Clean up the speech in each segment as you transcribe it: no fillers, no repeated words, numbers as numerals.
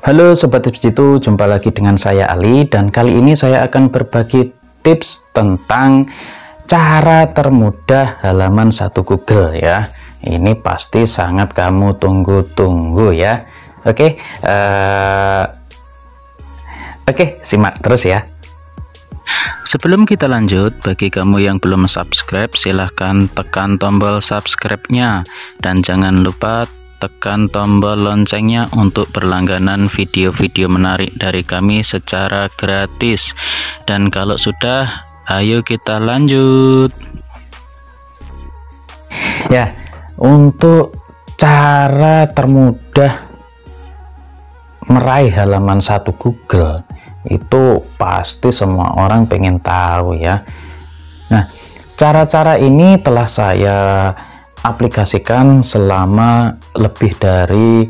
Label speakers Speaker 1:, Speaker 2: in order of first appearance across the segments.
Speaker 1: Halo Sobat Tips Jitu, jumpa lagi dengan saya Ali dan kali ini saya akan berbagi tips tentang cara termudah halaman satu Google ya. Ini pasti sangat kamu tunggu-tunggu ya. Oke, simak terus ya. Sebelum kita lanjut, bagi kamu yang belum subscribe, silahkan tekan tombol subscribe-nya dan jangan lupa tekan tombol loncengnya untuk berlangganan video-video menarik dari kami secara gratis. Dan kalau sudah, ayo kita lanjut ya. Untuk cara termudah meraih halaman satu Google itu pasti semua orang pengen tahu ya. Nah, cara-cara ini telah saya aplikasikan selama lebih dari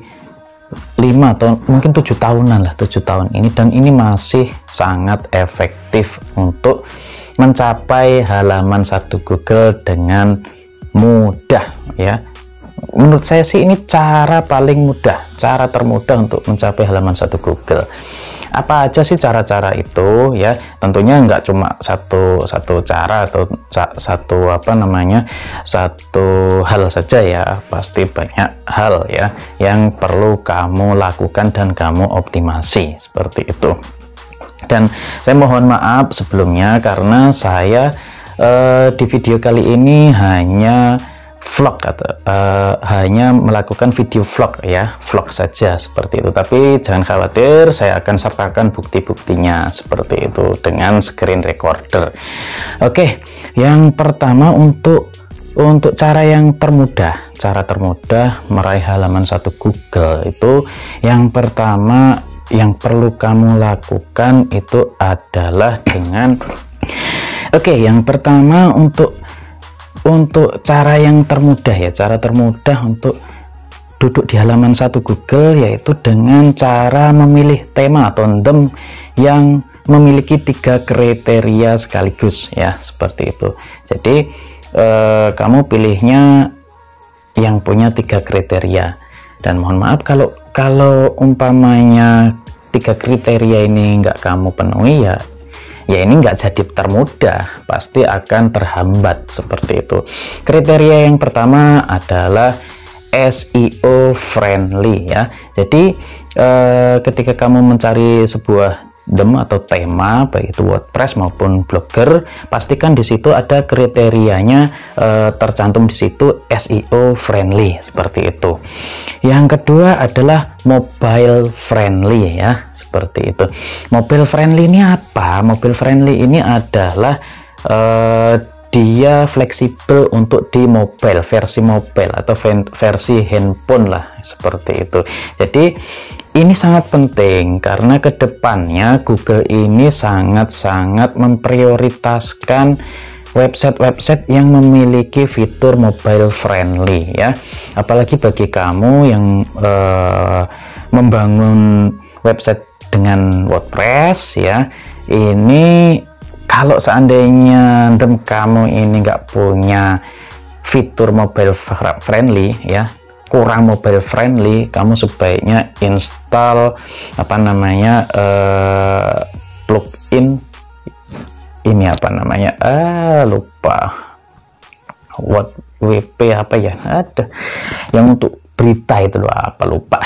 Speaker 1: 5 atau mungkin 7 tahunan lah, 7 tahun ini, dan ini masih sangat efektif untuk mencapai halaman satu Google dengan mudah ya. Menurut saya sih ini cara paling mudah, cara termudah untuk mencapai halaman satu Google. Apa aja sih cara-cara itu ya? Tentunya nggak cuma satu cara atau satu hal saja ya, pasti banyak hal ya yang perlu kamu lakukan dan kamu optimasi seperti itu. Dan saya mohon maaf sebelumnya karena saya di video kali ini hanya vlog atau hanya melakukan video vlog ya, vlog saja seperti itu. Tapi jangan khawatir, saya akan sertakan bukti-buktinya seperti itu dengan screen recorder. Oke, yang pertama untuk cara yang termudah, cara termudah meraih halaman satu Google itu, yang pertama yang perlu kamu lakukan itu adalah dengan yang pertama untuk cara yang termudah ya, cara termudah untuk duduk di halaman satu Google yaitu dengan cara memilih tema atau theme yang memiliki 3 kriteria sekaligus ya, seperti itu. Jadi kamu pilihnya yang punya 3 kriteria, dan mohon maaf kalau umpamanya 3 kriteria ini nggak kamu penuhi ya ini nggak jadi termudah, pasti akan terhambat seperti itu. Kriteria yang pertama adalah SEO friendly ya. Jadi ketika kamu mencari sebuah theme atau tema, baik itu WordPress maupun Blogger, pastikan di situ ada kriterianya tercantum di situ SEO friendly seperti itu. Yang kedua adalah mobile friendly ya, seperti itu. Mobile friendly ini apa? Mobile friendly ini adalah dia fleksibel untuk di mobile, versi mobile atau versi handphone lah, seperti itu. Jadi ini sangat penting karena kedepannya Google ini sangat-sangat memprioritaskan website-website yang memiliki fitur mobile friendly ya. Apalagi bagi kamu yang membangun website dengan WordPress ya, ini kalau seandainya kamu ini nggak punya fitur mobile friendly ya, kurang mobile friendly, kamu sebaiknya install plugin ini lupa, WP apa ya, ada yang untuk berita itu loh, lupa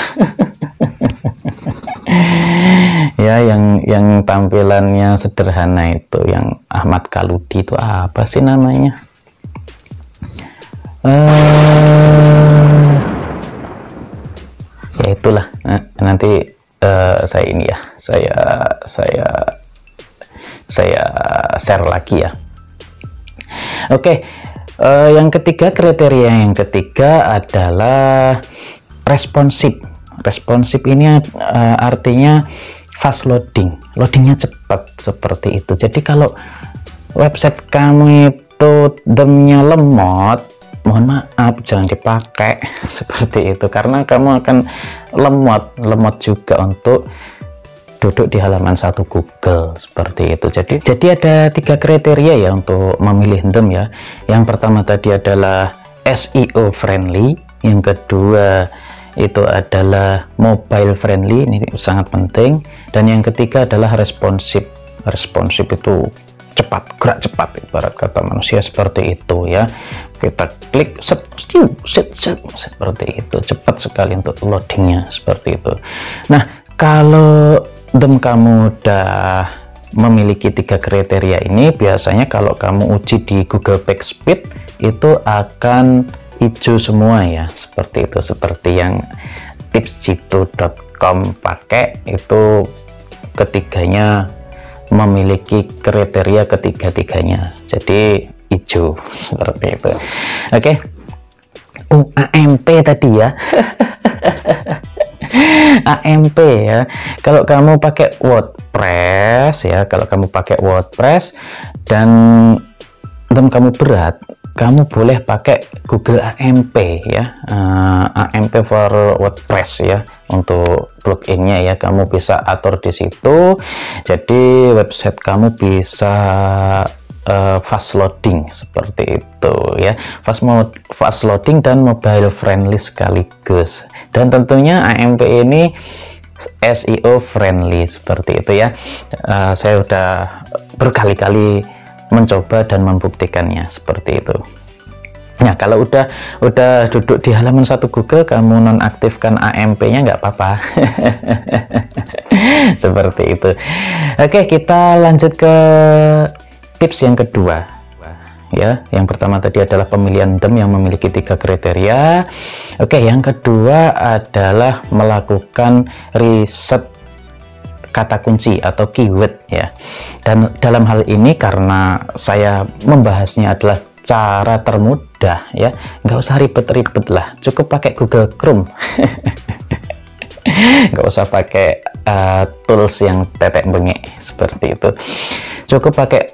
Speaker 1: ya, yang tampilannya sederhana itu, yang Ahmad Kaludi itu apa sih namanya, ya itulah. Nanti saya ini ya, saya share lagi ya. Oke, yang ketiga, kriteria yang ketiga adalah responsif. Responsif ini artinya fast loading, loadingnya cepat seperti itu. Jadi kalau website kamu itu theme-nya lemot, mohon maaf, jangan dipakai seperti itu, karena kamu akan lemot juga untuk duduk di halaman satu Google seperti itu. Jadi ada 3 kriteria ya untuk memilih theme ya. Yang pertama tadi adalah SEO friendly, yang kedua itu adalah mobile friendly, ini sangat penting. Dan yang ketiga adalah responsif. Responsif itu cepat, gerak cepat, ibarat kata manusia seperti itu ya. Kita klik set, seperti itu, cepat sekali untuk loadingnya seperti itu. Nah, kalau kamu udah memiliki 3 kriteria ini, biasanya kalau kamu uji di Google Backspeed itu akan hijau semua ya, seperti itu, seperti yang tipsjitu.com pakai, itu ketiganya memiliki kriteria ketiga-tiganya, jadi hijau seperti itu. Oke. AMP tadi ya. AMP ya, kalau kamu pakai WordPress ya, kalau kamu pakai WordPress dan kamu berat, kamu boleh pakai Google AMP ya, AMP for WordPress ya, untuk pluginnya ya. Kamu bisa atur di situ, jadi website kamu bisa fast loading seperti itu ya, fast loading dan mobile friendly sekaligus. Dan tentunya AMP ini SEO friendly seperti itu ya. Saya udah berkali-kali mencoba dan membuktikannya seperti itu. Nah, kalau udah duduk di halaman satu Google, kamu nonaktifkan AMP-nya nggak apa-apa. Seperti itu. Oke, kita lanjut ke tips yang kedua ya. Yang pertama tadi adalah pemilihan DOM yang memiliki 3 kriteria. Oke, yang kedua adalah melakukan riset kata kunci atau keyword ya. Dan dalam hal ini, karena saya membahasnya adalah cara termudah ya, nggak usah ribet-ribet lah, cukup pakai Google Chrome. Nggak usah pakai tools yang tetek bengek seperti itu, cukup pakai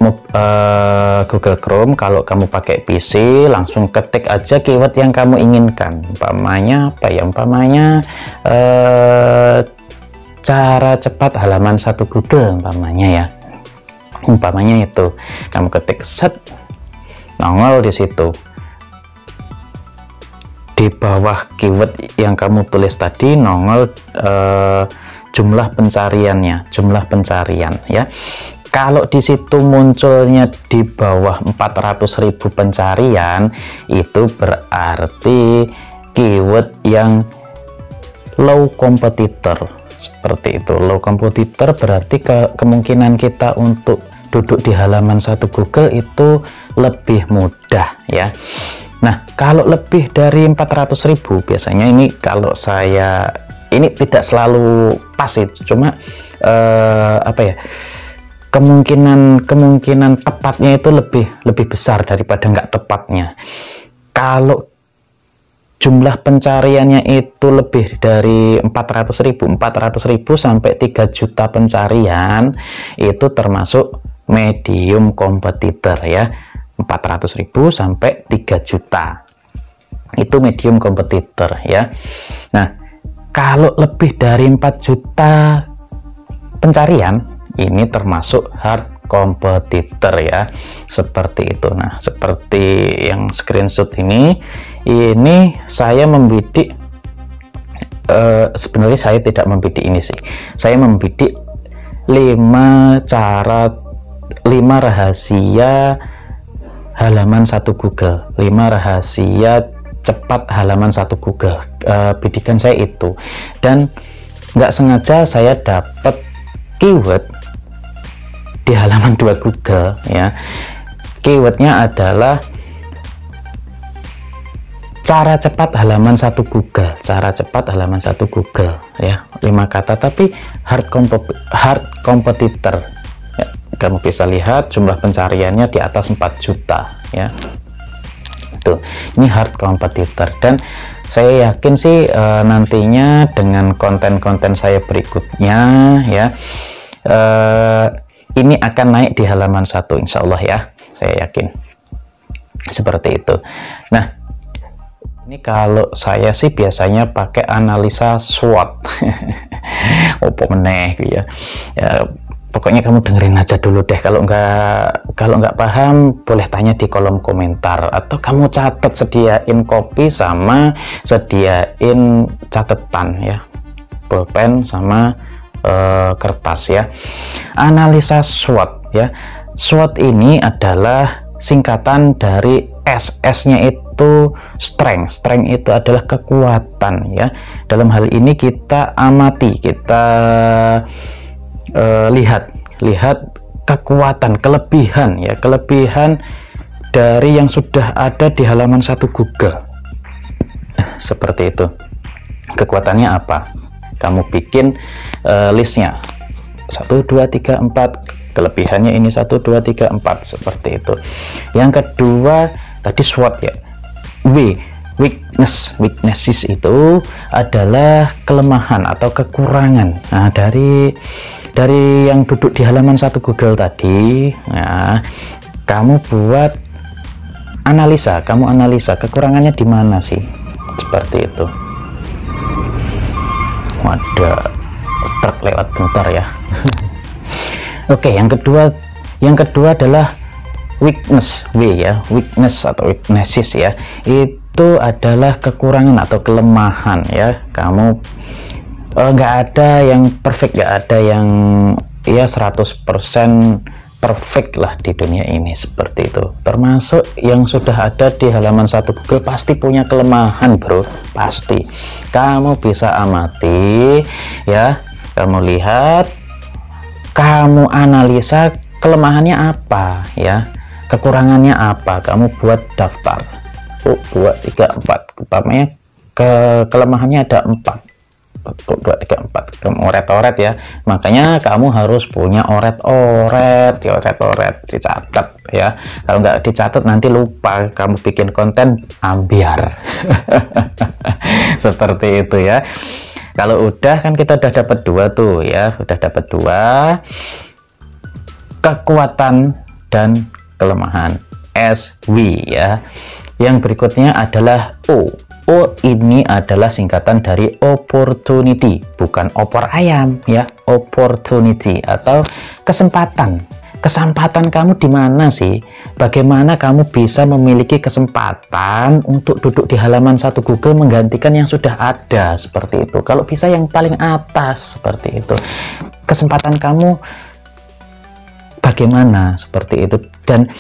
Speaker 1: Google Chrome. Kalau kamu pakai PC, langsung ketik aja keyword yang kamu inginkan. Umpamanya apa ya, umpamanya cara cepat halaman satu Google umpamanya ya, umpamanya itu kamu ketik set, nongol di situ. Di bawah keyword yang kamu tulis tadi nongol jumlah pencariannya, jumlah pencarian ya. Kalau di situ munculnya di bawah 400.000 pencarian, itu berarti keyword yang low competitor seperti itu. Low competitor berarti kemungkinan kita untuk duduk di halaman satu Google itu lebih mudah ya. Nah, kalau lebih dari 400.000 biasanya, ini kalau saya ini tidak selalu pas itu, cuma apa ya, kemungkinan tepatnya itu lebih besar daripada nggak tepatnya. Kalau jumlah pencariannya itu lebih dari 400.000 sampai 3 juta pencarian, itu termasuk medium kompetitor ya. 400.000 sampai 3 juta itu medium kompetitor ya. Nah, kalau lebih dari 4 juta pencarian, ini termasuk hard kompetitor ya, seperti itu. Nah, seperti yang screenshot ini saya membidik, sebenarnya saya tidak membidik ini sih, saya membidik 5 rahasia halaman satu Google, 5 rahasia cepat halaman satu Google. Bidikan saya itu, dan nggak sengaja saya dapat keyword di halaman 2 Google ya. Keywordnya adalah cara cepat halaman satu Google, cara cepat halaman satu Google ya, 5 kata tapi hard competitor ya. Kamu bisa lihat jumlah pencariannya di atas 4 juta ya. Tuh, ini hard competitor. Dan saya yakin sih nantinya dengan konten-konten saya berikutnya ya, ini akan naik di halaman 1 insya Allah ya, saya yakin seperti itu. Nah, ini kalau saya sih biasanya pakai analisa SWOT. Opo meneh ya. pokoknya kamu dengerin aja dulu deh. Kalau nggak paham boleh tanya di kolom komentar, atau kamu catat, sediain kopi sama sediain catatan ya, pulpen sama kertas ya. Analisa SWOT ya. SWOT ini adalah singkatan dari SS-nya itu strength itu adalah kekuatan ya. Dalam hal ini kita amati, kita lihat kekuatan, kelebihan ya, kelebihan dari yang sudah ada di halaman 1 Google. Seperti itu. Kekuatannya apa? Kamu bikin listnya 1 2 3 4, kelebihannya ini 1 2 3 4, seperti itu. Yang kedua tadi SWOT ya. Weaknesses itu adalah kelemahan atau kekurangan. Nah, dari yang duduk di halaman 1 Google tadi, nah, kamu buat analisa, kekurangannya di mana sih, seperti itu. Waduh, truk lewat bentar ya. Oke, yang kedua adalah weakness, weakness atau weaknesses ya. Itu adalah kekurangan atau kelemahan ya. Kamu nggak ada yang perfect, nggak ada yang ya 100% perfect lah di dunia ini, seperti itu. Termasuk yang sudah ada di halaman 1 Google pasti punya kelemahan, bro, pasti. Kamu bisa amati ya, kamu lihat, kamu analisa kelemahannya apa ya, kekurangannya apa, kamu buat daftar 1 2 3 4, umpamanya kelemahannya ada 4, 1 2 3 4, kamu oret-oret ya. Makanya kamu harus punya oret-oret, dicatat ya. Kalau nggak dicatat nanti lupa, kamu bikin konten ambiar. Seperti itu ya. Kalau udah, kan kita udah dapat 2 tuh ya, udah dapat 2, kekuatan dan kelemahan, SW ya. Yang berikutnya adalah O. O ini adalah singkatan dari opportunity, bukan opor ayam ya, opportunity atau kesempatan. Kesempatan kamu di mana sih? Bagaimana kamu bisa memiliki kesempatan untuk duduk di halaman 1 Google menggantikan yang sudah ada, seperti itu. Kalau bisa yang paling atas, seperti itu. Kesempatan kamu bagaimana, seperti itu. Dan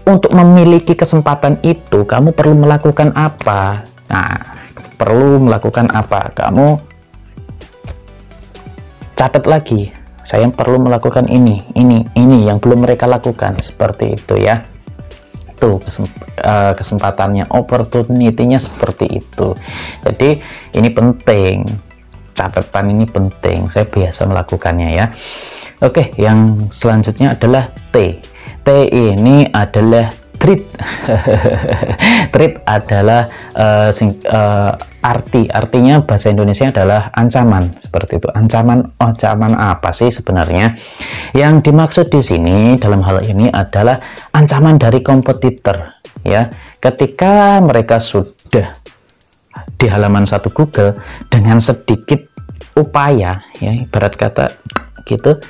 Speaker 1: untuk memiliki kesempatan itu, kamu perlu melakukan apa? Nah, perlu melakukan apa? Kamu catat lagi. Saya perlu melakukan ini yang belum mereka lakukan, seperti itu ya. Tuh kesempatannya, opportunity-nya seperti itu. Jadi ini penting, catatan ini penting. Saya biasa melakukannya ya. Oke, yang selanjutnya adalah T. T ini adalah treat. Treat adalah artinya bahasa Indonesia adalah ancaman, seperti itu. Ancaman apa sih sebenarnya? Yang dimaksud di sini dalam hal ini adalah ancaman dari kompetitor ya. Ketika mereka sudah di halaman 1 Google dengan sedikit upaya ya, ibarat kata gitu,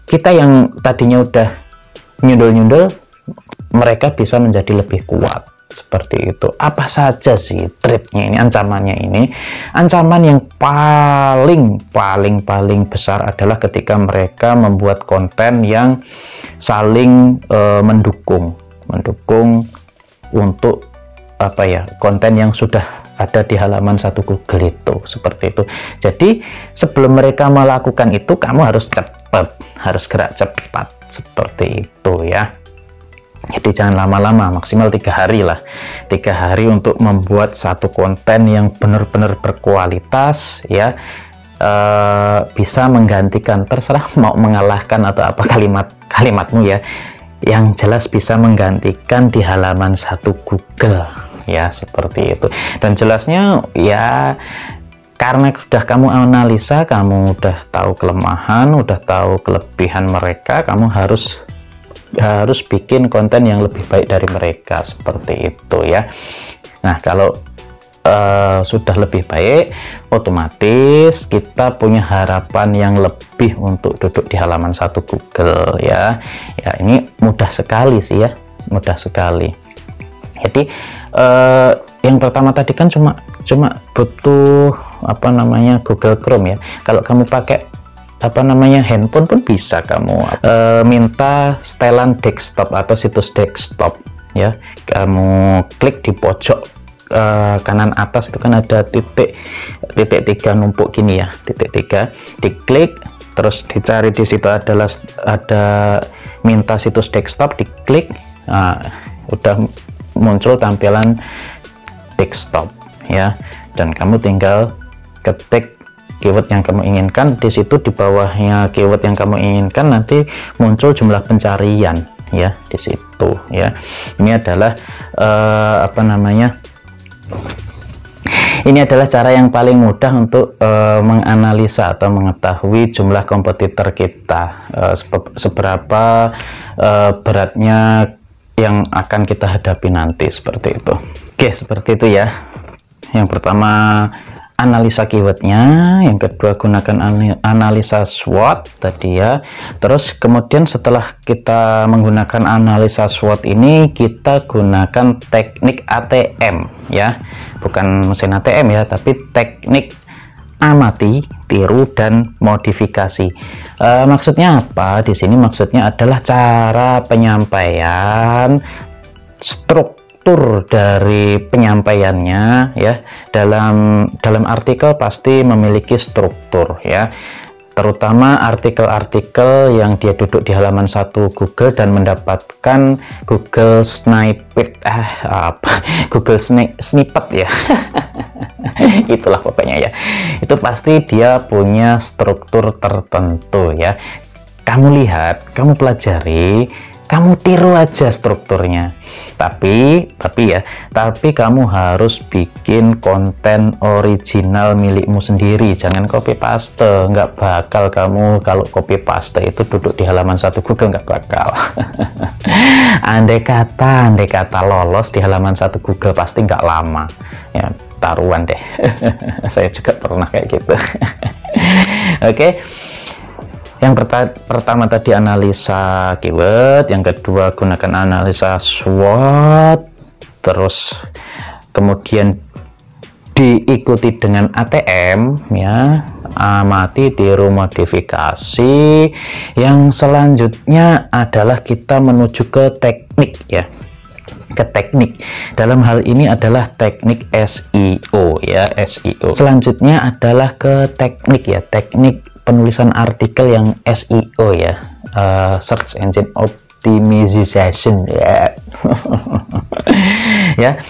Speaker 1: kita yang tadinya udah nyundul-nyundul, mereka bisa menjadi lebih kuat, seperti itu. Apa saja sih threat-nya ini, ancamannya ini? Ancaman yang paling besar adalah ketika mereka membuat konten yang saling mendukung untuk apa ya, konten yang sudah ada di halaman 1 Google itu, seperti itu. Jadi sebelum mereka melakukan itu, kamu harus cepat, harus gerak cepat, seperti itu ya. Jadi jangan lama-lama, maksimal 3 hari lah, 3 hari untuk membuat satu konten yang benar-benar berkualitas ya. Bisa menggantikan, terserah mau mengalahkan atau apa kalimatmu ya, yang jelas bisa menggantikan di halaman 1 Google ya, seperti itu. Dan jelasnya ya, karena sudah kamu analisa, kamu udah tahu kelemahan, udah tahu kelebihan mereka, kamu harus bikin konten yang lebih baik dari mereka, seperti itu ya. Nah, kalau sudah lebih baik, otomatis kita punya harapan yang lebih untuk duduk di halaman 1 Google ya. Ya, ini mudah sekali sih ya, mudah sekali. Jadi yang pertama tadi kan cuma butuh Google Chrome ya. Kalau kamu pakai handphone pun bisa kamu minta setelan desktop atau situs desktop ya. Kamu klik di pojok kanan atas itu kan ada titik 3 numpuk gini ya, titik 3, diklik, terus dicari di situ ada minta situs desktop, diklik. Nah, udah muncul tampilan desktop ya, dan kamu tinggal ketik keyword yang kamu inginkan. Di situ di bawahnya keyword yang kamu inginkan nanti muncul jumlah pencarian ya di situ ya. Ini adalah ini adalah cara yang paling mudah untuk menganalisa atau mengetahui jumlah kompetitor kita, seberapa beratnya yang akan kita hadapi nanti, seperti itu. Oke, seperti itu ya. Yang pertama analisa keywordnya, yang kedua gunakan analisa SWOT tadi ya. Terus kemudian setelah kita menggunakan analisa SWOT ini, kita gunakan teknik ATM ya, bukan mesin ATM ya, tapi teknik amati, tiru, dan modifikasi. Maksudnya apa? Di sini maksudnya adalah cara penyampaian, struktur dari penyampaiannya ya. Dalam artikel pasti memiliki struktur ya, terutama artikel-artikel yang dia duduk di halaman 1 Google dan mendapatkan Google Snippet Google Snippet ya. Itulah pokoknya ya, itu pasti dia punya struktur tertentu ya. Kamu lihat, kamu pelajari, kamu tiru aja strukturnya. Tapi kamu harus bikin konten original milikmu sendiri, jangan copy paste. Nggak bakal kamu kalau copy paste itu duduk di halaman 1 Google, nggak bakal. andai kata lolos di halaman 1 Google pasti nggak lama ya, taruhan deh. Saya juga pernah kayak gitu. Oke. Yang pertama tadi analisa keyword, yang kedua gunakan analisa SWOT, terus kemudian diikuti dengan ATM ya, amati, tiru, modifikasi. Yang selanjutnya adalah kita menuju ke teknik ya, ke teknik. Dalam hal ini adalah teknik SEO ya, SEO. Selanjutnya adalah ke teknik ya, teknik penulisan artikel yang SEO ya, search engine optimization ya. Ya,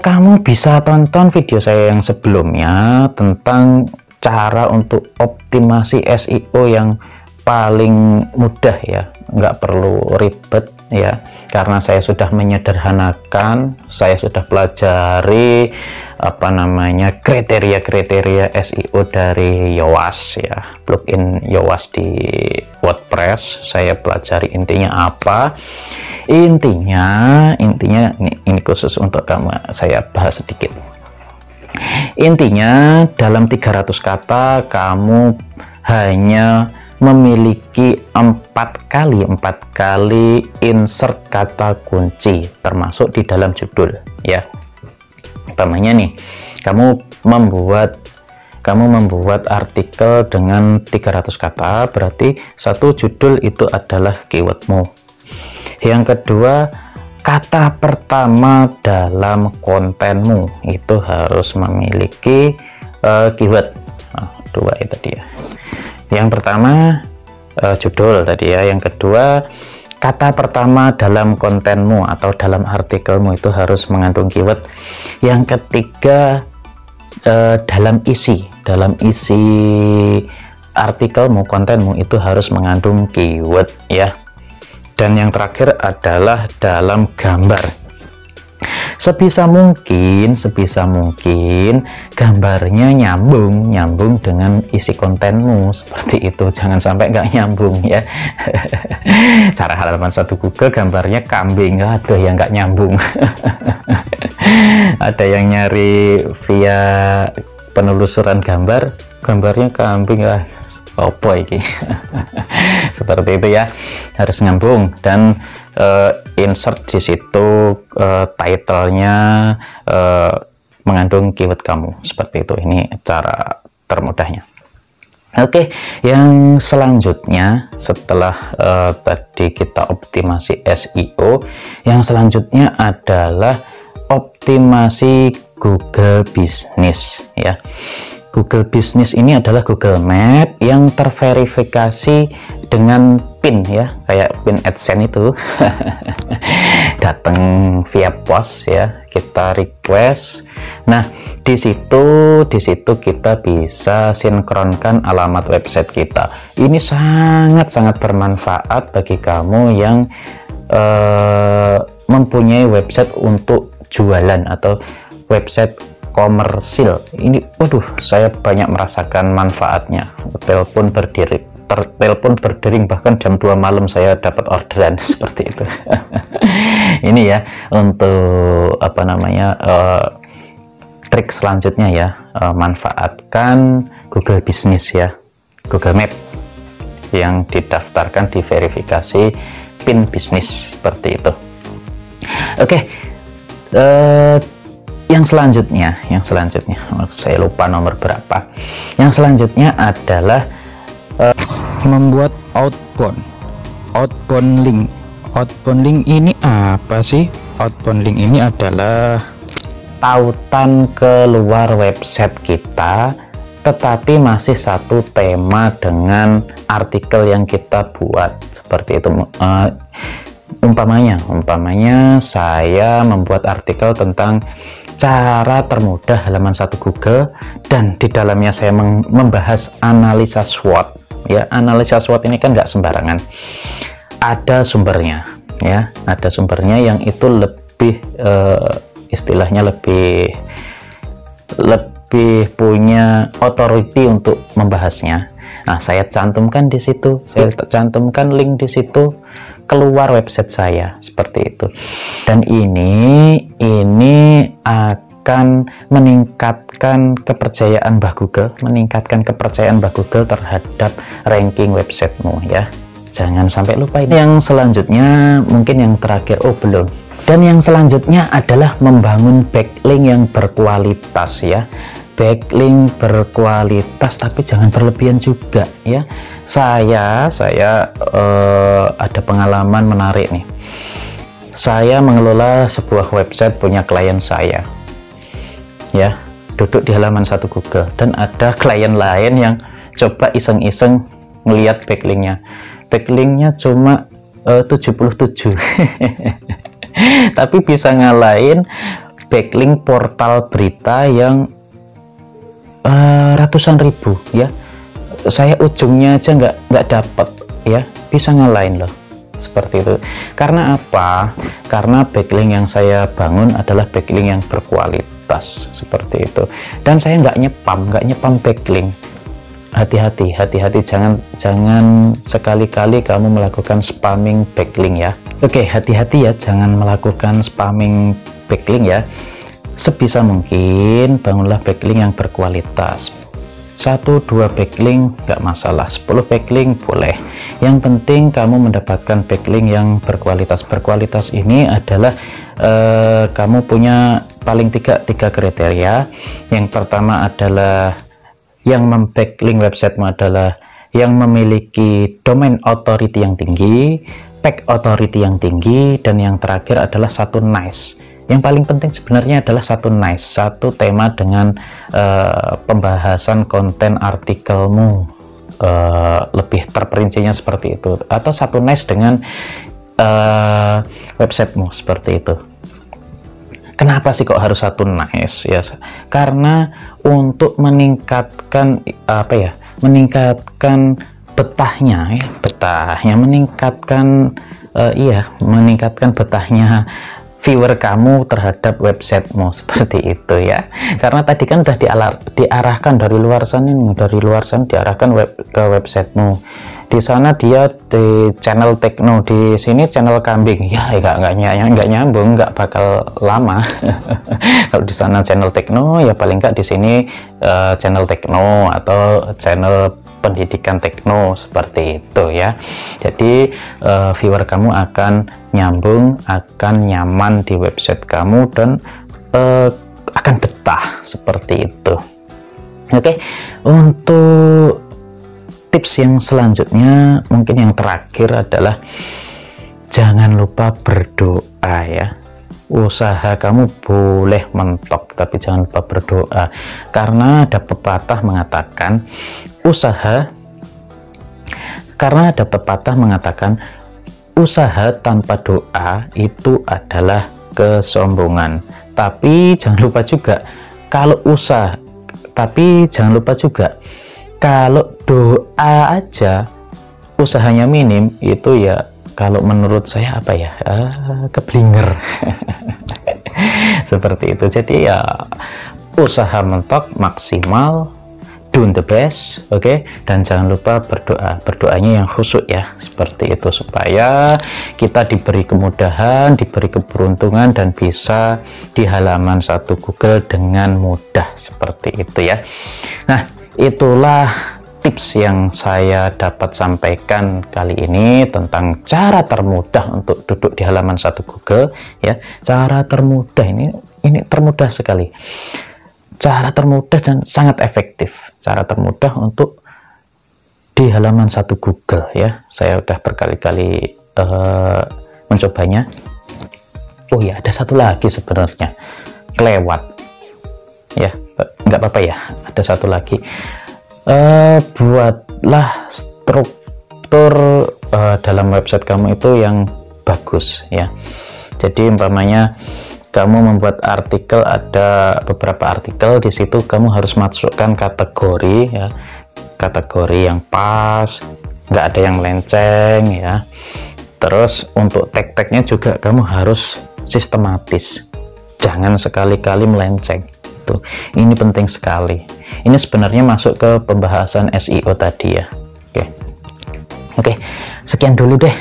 Speaker 1: kamu bisa tonton video saya yang sebelumnya tentang cara untuk optimasi SEO yang paling mudah ya, nggak perlu ribet ya, karena saya sudah menyederhanakan, saya sudah pelajari kriteria-kriteria SEO dari Yoast ya, plugin Yoast di WordPress. Saya pelajari intinya apa, intinya ini khusus untuk kamu, saya bahas sedikit. Intinya dalam 300 kata kamu hanya memiliki 4 kali insert kata kunci termasuk di dalam judul ya. Umpamanya nih, kamu membuat artikel dengan 300 kata, berarti satu judul itu adalah keywordmu. Yang kedua, kata pertama dalam kontenmu itu harus memiliki keyword. Dua itu dia. Yang pertama judul tadi ya, yang kedua kata pertama dalam kontenmu atau dalam artikelmu itu harus mengandung keyword. Yang ketiga dalam isi artikelmu, kontenmu itu harus mengandung keyword ya. Dan yang terakhir adalah dalam gambar. sebisa mungkin gambarnya nyambung dengan isi kontenmu, seperti itu. Jangan sampai nggak nyambung ya. Cara halaman 1 Google gambarnya kambing, aduh ya nggak nyambung. Ada yang nyari via penelusuran gambarnya kambing, lah opo iki. Seperti itu ya, harus nyambung. Dan insert di situ title-nya mengandung keyword kamu, seperti itu. Ini cara termudahnya. Oke, yang selanjutnya setelah tadi kita optimasi SEO, yang selanjutnya adalah optimasi Google Business ya. Google Business ini adalah Google Map yang terverifikasi dengan PIN ya, kayak PIN AdSense itu. Datang via pos ya, kita request. Nah, di situ kita bisa sinkronkan alamat website kita. Ini sangat bermanfaat bagi kamu yang mempunyai website untuk jualan atau website komersil. Ini waduh, saya banyak merasakan manfaatnya. Telepon berdering bahkan jam 2 malam saya dapat orderan seperti itu. Ini ya untuk apa namanya, trik selanjutnya ya, manfaatkan Google Business ya, Google Map yang didaftarkan, diverifikasi PIN bisnis, seperti itu. Oke, yang selanjutnya saya lupa nomor berapa. Yang selanjutnya adalah membuat outbound link. Outbound link ini apa sih? Outbound link ini adalah tautan keluar website kita, tetapi masih satu tema dengan artikel yang kita buat, seperti itu. Umpamanya saya membuat artikel tentang cara termudah halaman 1 Google, dan di dalamnya saya membahas analisa SWOT ya. Analisa SWOT ini kan nggak sembarangan, ada sumbernya ya, ada sumbernya yang itu lebih istilahnya lebih punya authority untuk membahasnya. Nah, saya cantumkan di situ, saya cantumkan link di situ keluar website saya, seperti itu. Dan ini akan meningkatkan kepercayaan Mbah Google, terhadap ranking websitemu ya. Jangan sampai lupa ini. Yang selanjutnya mungkin yang terakhir, belum. Dan yang selanjutnya adalah membangun backlink yang berkualitas ya. Backlink berkualitas tapi jangan berlebihan juga ya. Saya ada pengalaman menarik nih. Saya mengelola sebuah website punya klien saya ya, duduk di halaman 1 Google, dan ada klien lain yang coba iseng-iseng ngelihat backlinknya cuma 77. Tapi bisa ngalahin backlink portal berita yang ratusan ribu ya. Saya ujungnya aja nggak dapat ya, bisa ngalahin loh, seperti itu. Karena apa? Karena backlink yang saya bangun adalah backlink yang berkualitas, seperti itu. Dan saya nggak nyepam backlink. Hati-hati, jangan sekali-kali kamu melakukan spamming backlink ya. Oke, hati-hati ya, jangan melakukan spamming backlink ya. Sebisa mungkin bangunlah backlink yang berkualitas. 1-2 backlink nggak masalah, 10 backlink boleh. Yang penting kamu mendapatkan backlink yang berkualitas. Berkualitas ini adalah kamu punya paling tiga kriteria. Yang pertama adalah yang membacklink websitemu adalah yang memiliki domain authority yang tinggi, page authority yang tinggi, dan yang terakhir adalah satu niche. Yang paling penting sebenarnya adalah satu niche, satu tema dengan pembahasan konten artikelmu lebih terperincinya seperti itu, atau satu niche dengan websitemu, seperti itu. Kenapa sih kok harus satu niche ya? Karena untuk meningkatkan meningkatkan betahnya meningkatkan betahnya viewer kamu terhadap websitemu, seperti itu ya. Karena tadi kan udah diarahkan dari luar sana nih, dari luar sana diarahkan ke websitemu. Di sana dia di channel tekno, di sini channel kambing. Ya nggak nyambung, nggak bakal lama. Kalau di sana channel tekno, ya paling nggak di sini channel tekno atau channel pendidikan tekno, seperti itu ya. Jadi viewer kamu akan nyambung, akan nyaman di website kamu, dan akan betah, seperti itu. Oke, untuk tips yang selanjutnya, mungkin yang terakhir adalah jangan lupa berdoa ya. Usaha kamu boleh mentok, tapi jangan lupa berdoa, karena ada pepatah mengatakan usaha tanpa doa itu adalah kesombongan. Tapi jangan lupa juga kalau doa aja usahanya minim, itu ya kalau menurut saya apa ya, keblinger. Seperti itu. Jadi ya usaha mentok maksimal, do the best, oke? Dan jangan lupa berdoanya yang khusyuk ya, seperti itu, supaya kita diberi kemudahan, diberi keberuntungan, dan bisa di halaman 1 Google dengan mudah, seperti itu ya. Nah, itulah tips yang saya dapat sampaikan kali ini tentang cara termudah untuk duduk di halaman 1 Google ya. Cara termudah ini termudah sekali, cara termudah dan sangat efektif, cara termudah untuk di halaman 1 Google ya. Saya udah berkali-kali mencobanya. Oh ya, ada satu lagi sebenarnya, kelewat ya, nggak apa-apa ya, ada satu lagi. Buatlah struktur dalam website kamu itu yang bagus ya. Jadi umpamanya kamu membuat artikel, ada beberapa artikel, di situ kamu harus masukkan kategori ya, kategori yang pas, nggak ada yang melenceng ya. Terus untuk tag-tagnya juga kamu harus sistematis, jangan sekali-kali melenceng. Ini penting sekali. Ini sebenarnya masuk ke pembahasan SEO tadi ya. Oke, sekian dulu deh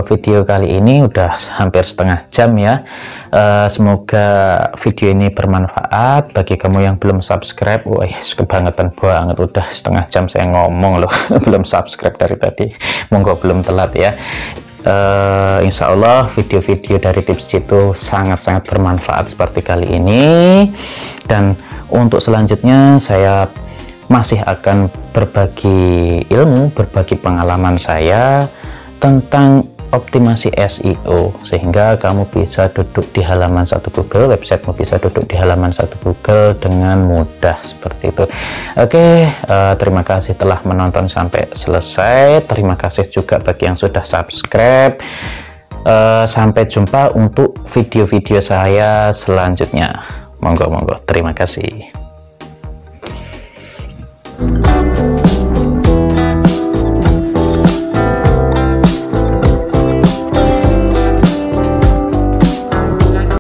Speaker 1: video kali ini, udah hampir setengah jam ya. Semoga video ini bermanfaat bagi kamu yang belum subscribe. Wah, kebangetan banget, udah setengah jam saya ngomong loh. Belum subscribe dari tadi, monggo belum telat ya. Insya Allah video-video dari tips itu sangat-sangat bermanfaat seperti kali ini. Dan untuk selanjutnya saya masih akan berbagi ilmu, berbagi pengalaman saya tentang optimasi SEO, sehingga kamu bisa duduk di halaman 1 Google, websitemu bisa duduk di halaman 1 Google dengan mudah, seperti itu. Oke, terima kasih telah menonton sampai selesai. Terima kasih juga bagi yang sudah subscribe. Sampai jumpa untuk video-video saya selanjutnya. Monggo, terima kasih.